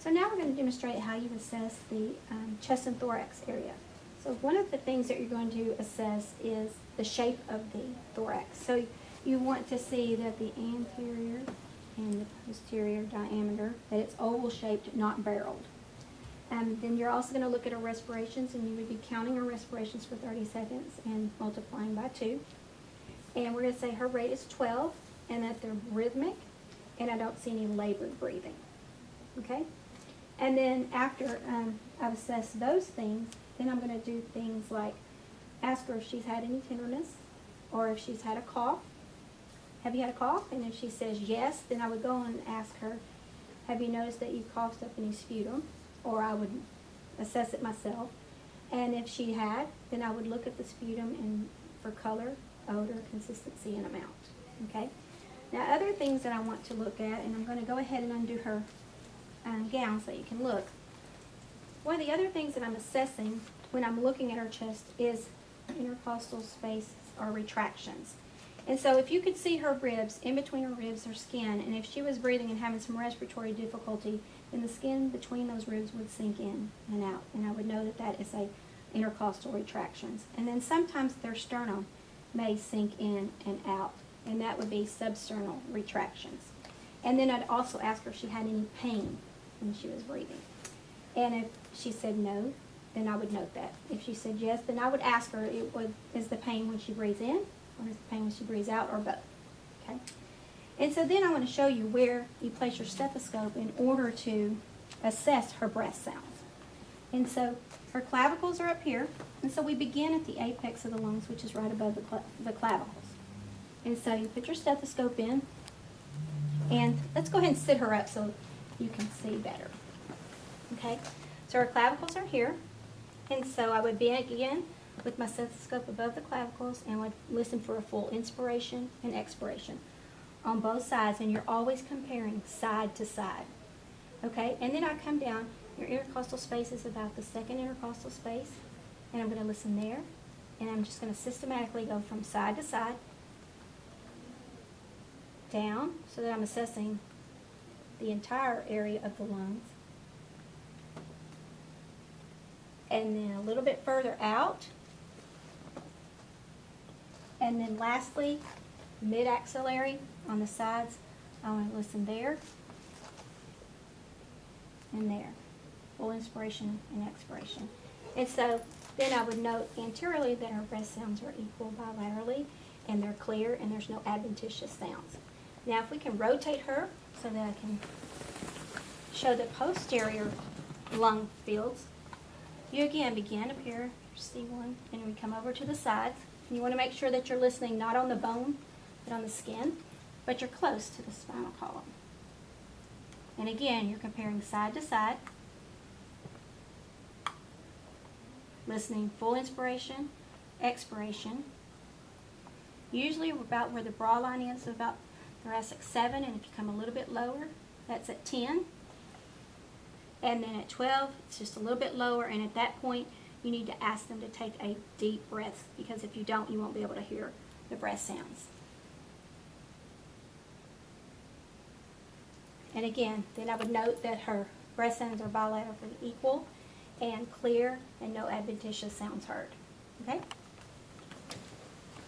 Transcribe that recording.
So now we're going to demonstrate how you assess the chest and thorax area. So one of the things that you're going to assess is the shape of the thorax. So you want to see that the anterior and the posterior diameter, that it's oval shaped, not barreled. Then you're also going to look at her respirations, and you would be counting her respirations for 30 seconds and multiplying by 2. And we're going to say her rate is 12, and that they're rhythmic, and I don't see any labored breathing. Okay? And then after I've assessed those things, then I'm going to do things like ask her if she's had any tenderness or if she's had a cough. Have you had a cough? And if she says yes, then I would go and ask her, have you noticed that you coughed up any sputum? Or I would assess it myself. And if she had, then I would look at the sputum and for color, odor, consistency, and amount. Okay? Now other things that I want to look at, and I'm going to go ahead and undo her gown so you can look. One of the other things that I'm assessing when I'm looking at her chest is intercostal spaces or retractions. And so if you could see her ribs, in between her ribs, her skin, and if she was breathing and having some respiratory difficulty, then the skin between those ribs would sink in and out. And I would know that that is a intercostal retractions. And then sometimes their sternum may sink in and out, and that would be substernal retractions. And then I'd also ask her if she had any pain when she was breathing. And if she said no, then I would note that. If she said yes, then I would ask her, is the pain when she breathes in, or is the pain when she breathes out, or both? Okay. And so then I want to show you where you place your stethoscope in order to assess her breath sounds. And so her clavicles are up here, and so we begin at the apex of the lungs, which is right above the clavicles. And so you put your stethoscope in, and let's go ahead and sit her up so you can see better. Okay, so her clavicles are here, and so I would begin with my stethoscope above the clavicles and would listen for a full inspiration and expiration on both sides, and you're always comparing side to side. Okay, and then I come down, your intercostal space is about the second intercostal space, and I'm going to listen there, and I'm just going to systematically go from side to side, down, so that I'm assessing the entire area of the lungs. And then a little bit further out. And then lastly, mid-axillary on the sides. I want to listen there and there. Full inspiration and expiration. And so then I would note anteriorly that our breath sounds are equal bilaterally, and they're clear, and there's no adventitious sounds. Now if we can rotate her so that I can show the posterior lung fields, you again begin up here, C1, and we come over to the sides. And you want to make sure that you're listening not on the bone, but on the skin, but you're close to the spinal column. And again, you're comparing side to side, listening full inspiration, expiration. Usually about where the bra line is, so about thoracic 7, and if you come a little bit lower, that's at 10. And then at 12, it's just a little bit lower, and at that point, you need to ask them to take a deep breath, because if you don't, you won't be able to hear the breath sounds. And again, then I would note that her breath sounds are bilaterally equal and clear, and no adventitious sounds heard. Okay?